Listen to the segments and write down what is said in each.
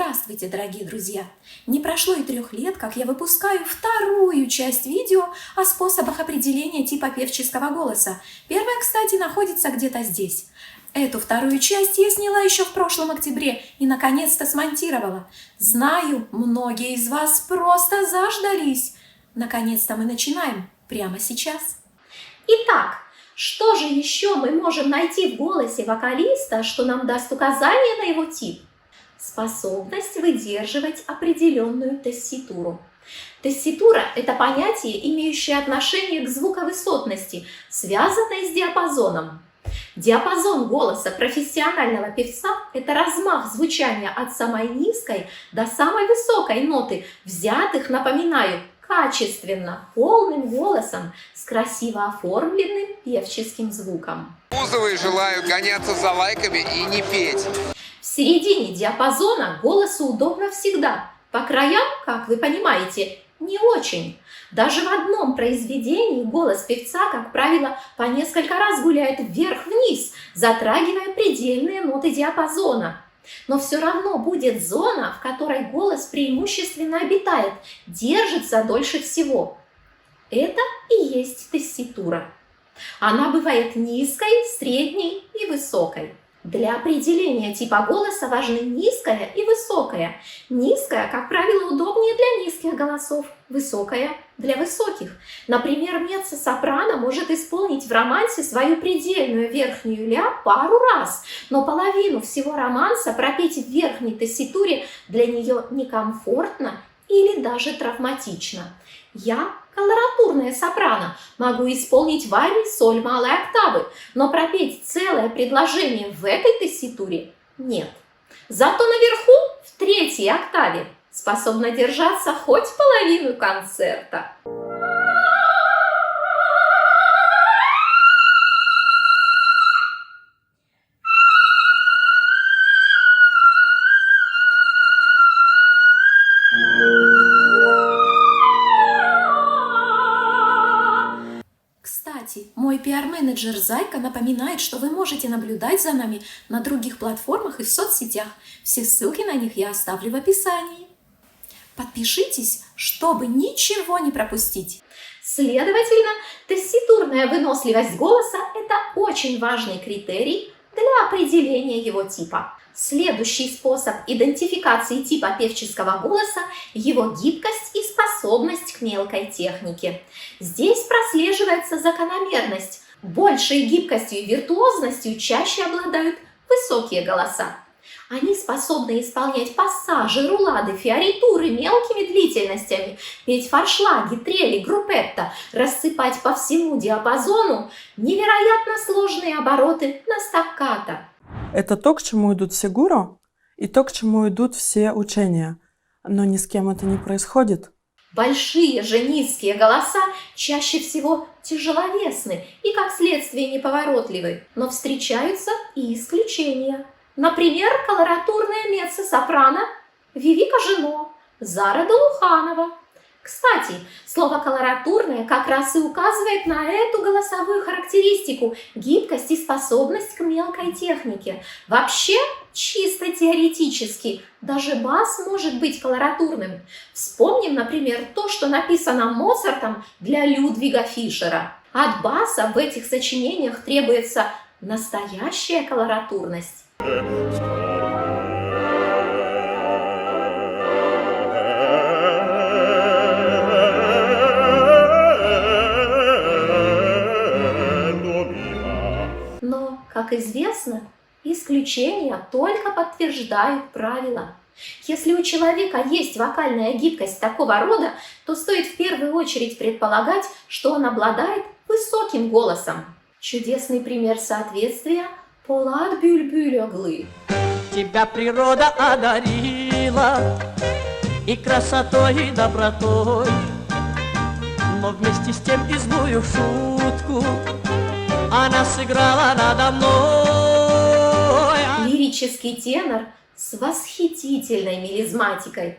Здравствуйте, дорогие друзья! Не прошло и 3 лет, как я выпускаю вторую часть видео о способах определения типа певческого голоса. Первая, кстати, находится где-то здесь. Эту вторую часть я сняла еще в прошлом октябре и наконец-то смонтировала. Знаю, многие из вас просто заждались. Наконец-то мы начинаем прямо сейчас. Итак, что же еще мы можем найти в голосе вокалиста, что нам даст указание на его тип? Способность выдерживать определенную тесситуру. Тесситура – это понятие, имеющее отношение к звуковысотности, связанное с диапазоном. Диапазон голоса профессионального певца – это размах звучания от самой низкой до самой высокой ноты, взятых, напоминаю, качественно, полным голосом с красиво оформленным певческим звуком. Бузовые желают гоняться за лайками и не петь. В середине диапазона голосу удобно всегда. По краям, как вы понимаете, не очень. Даже в одном произведении голос певца, как правило, по несколько раз гуляет вверх-вниз, затрагивая предельные ноты диапазона. Но все равно будет зона, в которой голос преимущественно обитает, держится дольше всего. Это и есть тесситура. Она бывает низкой, средней и высокой. Для определения типа голоса важны низкая и высокая. Низкая, как правило, удобнее для низких голосов, высокая для высоких. Например, меццо-сопрано может исполнить в романсе свою предельную верхнюю ля пару раз, но половину всего романса пропеть в верхней тесситуре для нее некомфортно или даже травматично. Я, колоратурная сопрано, могу исполнить в арии соль малой октавы, но пропеть целое предложение в этой тесситуре нет. Зато наверху, в 3-й октаве, способна держаться хоть половину концерта. Кстати, мой пиар-менеджер Зайка напоминает, что вы можете наблюдать за нами на других платформах и в соцсетях. Все ссылки на них я оставлю в описании. Подпишитесь, чтобы ничего не пропустить. Следовательно, тесситурная выносливость голоса – это очень важный критерий для определения его типа. Следующий способ идентификации типа певческого голоса – его гибкость и способность к мелкой технике. Здесь прослеживается закономерность. Большей гибкостью и виртуозностью чаще обладают высокие голоса. Они способны исполнять пассажи, рулады, фиоритуры мелкими длительностями, петь форшлаги, трели, группетто, рассыпать по всему диапазону невероятно сложные обороты на стаккато. Это то, к чему идут все гуру, и то, к чему идут все учения. Но ни с кем это не происходит. Большие же низкие голоса чаще всего тяжеловесны и, как следствие, неповоротливы. Но встречаются и исключения. Например, колоратурная меццо-сопрано Вивика Жено, Зара Долуханова. Кстати, слово «колоратурная» как раз и указывает на эту голосовую характеристику – гибкость и способность к мелкой технике. Вообще, чисто теоретически, даже бас может быть колоратурным. Вспомним, например, то, что написано Моцартом для Людвига Фишера. От баса в этих сочинениях требуется настоящая колоратурность. Но, как известно, исключения только подтверждают правила. Если у человека есть вокальная гибкость такого рода, то стоит в первую очередь предполагать, что он обладает высоким голосом. Чудесный пример соответствия – Полад Бюльбюль Оглы. Тебя природа одарила и красотой, и добротой, но вместе с тем и злую шутку она сыграла надо мной. Лирический тенор с восхитительной мелизматикой.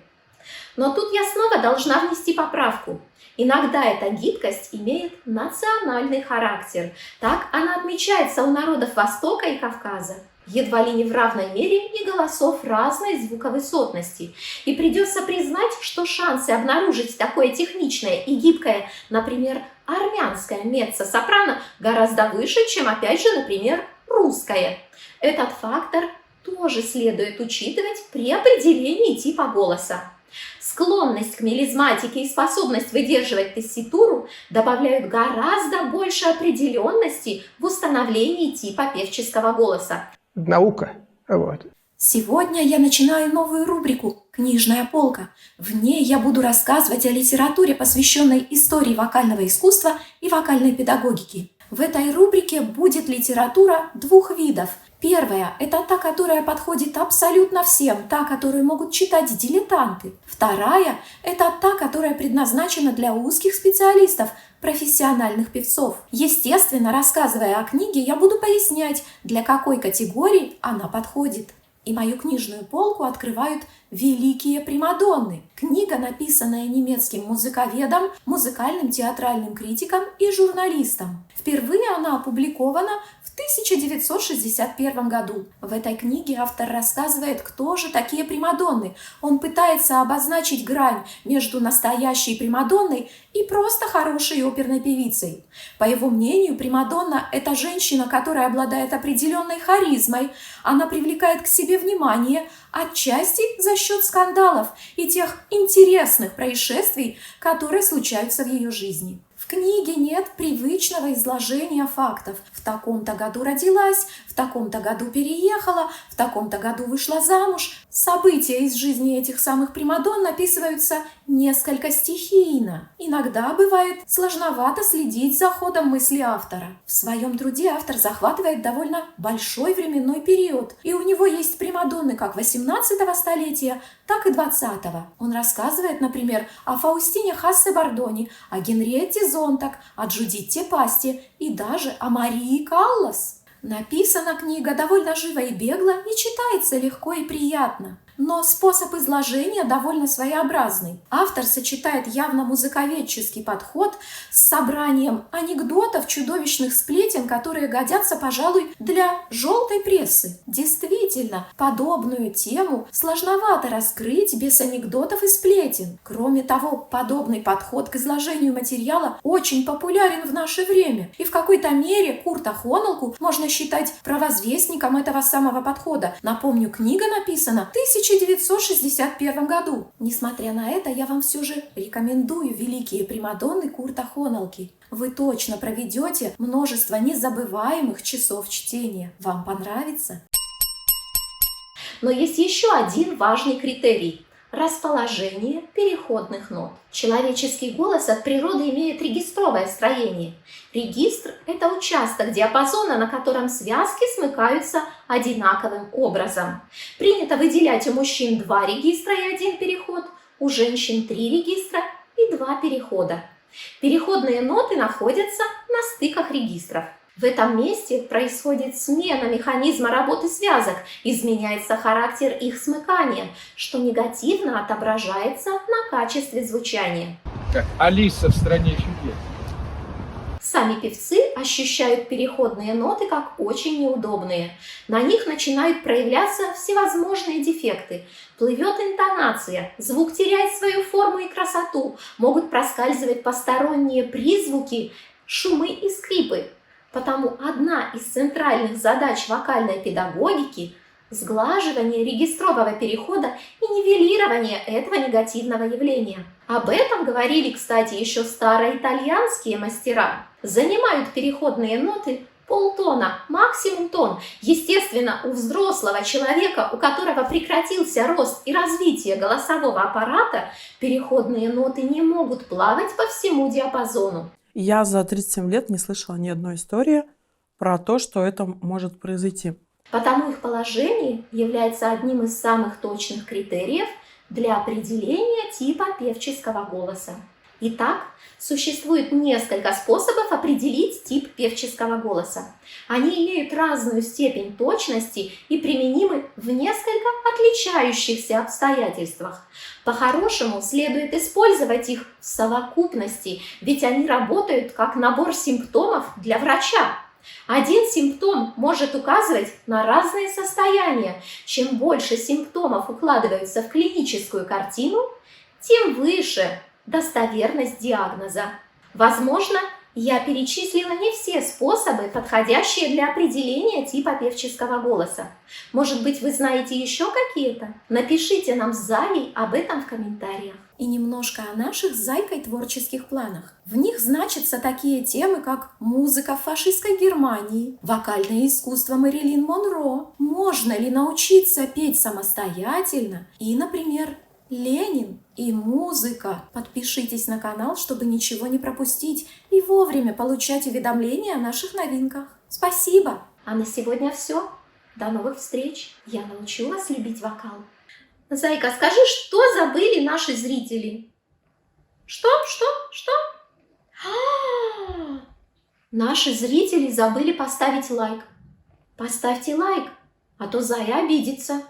Но тут я снова должна внести поправку. Иногда эта гибкость имеет национальный характер. Так она отмечается у народов Востока и Кавказа. едва ли не в равной мере и голосов разной звуковысотности. И придется признать, что шансы обнаружить такое техничное и гибкое, например, армянское меццо-сопрано гораздо выше, чем, опять же, например, русское. Этот фактор тоже следует учитывать при определении типа голоса. Склонность к мелизматике и способность выдерживать тесситуру добавляют гораздо больше определенности в установлении типа певческого голоса. Наука. Вот. Сегодня я начинаю новую рубрику «Книжная полка». В ней я буду рассказывать о литературе, посвященной истории вокального искусства и вокальной педагогики. В этой рубрике будет литература двух видов. Первая – это та, которая подходит абсолютно всем, та, которую могут читать дилетанты. Вторая – это та, которая предназначена для узких специалистов, профессиональных певцов. Естественно, рассказывая о книге, я буду пояснять, для какой категории она подходит. И мою книжную полку открывают великие примадонны. Книга, написанная немецким музыковедом, музыкальным театральным критиком и журналистом. Впервые она опубликована в 1961 году. В этой книге автор рассказывает, кто же такие примадонны. Он пытается обозначить грань между настоящей примадонной и просто хорошей оперной певицей. По его мнению, примадонна – это женщина, которая обладает определенной харизмой. Она привлекает к себе внимание, отчасти за счет скандалов и тех интересных происшествий, которые случаются в ее жизни. В книге нет привычного изложения фактов. В таком-то году родилась, в таком-то году переехала, в таком-то году вышла замуж. События из жизни этих самых примадонн описываются несколько стихийно. Иногда бывает сложновато следить за ходом мысли автора. В своем труде автор захватывает довольно большой временной период, и у него есть примадонны как 18 столетия, так и 20-го. Он рассказывает, например, о Фаустине Хассе-Бардони, о Генриетте Зонтак, о Джудитте Пасти и даже о Марии Каллас. Написана книга довольно живо и бегло и читается легко и приятно. Но способ изложения довольно своеобразный. Автор сочетает явно музыковедческий подход с собранием анекдотов, чудовищных сплетен, которые годятся, пожалуй, для желтой прессы. Действительно, подобную тему сложновато раскрыть без анекдотов и сплетен. Кроме того, подобный подход к изложению материала очень популярен в наше время. И в какой-то мере Курта Хоннелку можно считать провозвестником этого самого подхода. Напомню, книга написана в 1961 году. Несмотря на это, я вам все же рекомендую великие примадонны Курта Хоннелки. Вы точно проведете множество незабываемых часов чтения. Вам понравится? Но есть еще один важный критерий – расположение переходных нот. Человеческий голос от природы имеет регистровое строение. Регистр – это участок диапазона, на котором связки смыкаются одинаковым образом. Принято выделять у мужчин 2 регистра и 1 переход, у женщин 3 регистра и 2 перехода. Переходные ноты находятся на стыках регистров. В этом месте происходит смена механизма работы связок, изменяется характер их смыкания, что негативно отображается на качестве звучания. Как Алиса в «Стране чудес». Сами певцы ощущают переходные ноты как очень неудобные. На них начинают проявляться всевозможные дефекты. Плывет интонация, звук теряет свою форму и красоту, могут проскальзывать посторонние призвуки, шумы и скрипы. Потому одна из центральных задач вокальной педагогики – сглаживание регистрового перехода и нивелирование этого негативного явления. Об этом говорили, кстати, еще староитальянские мастера. Занимают переходные ноты полтона, максимум тон. Естественно, у взрослого человека, у которого прекратился рост и развитие голосового аппарата, переходные ноты не могут плавать по всему диапазону. Я за 37 лет не слышала ни одной истории про то, что это может произойти. Потому их положение является одним из самых точных критериев для определения типа певческого голоса. Итак, существует несколько способов определить тип певческого голоса. Они имеют разную степень точности и применимы в несколько отличающихся обстоятельствах. По-хорошему, следует использовать их в совокупности, ведь они работают как набор симптомов для врача. Один симптом может указывать на разные состояния. Чем больше симптомов укладываются в клиническую картину, тем выше достоверность диагноза. Возможно, я перечислила не все способы, подходящие для определения типа певческого голоса. Может быть, вы знаете еще какие-то? Напишите нам с Заей об этом в комментариях. И немножко о наших с Зайкой творческих планах. В них значатся такие темы, как музыка в фашистской Германии, вокальное искусство Мэрилин Монро, можно ли научиться петь самостоятельно и, например, Ленин и музыка. Подпишитесь на канал, чтобы ничего не пропустить и вовремя получать уведомления о наших новинках. Спасибо! А на сегодня все. До новых встреч. Я научу вас любить вокал. Зайка, скажи, что забыли наши зрители? Что? Наши зрители забыли поставить лайк. Поставьте лайк, а то Зая обидится.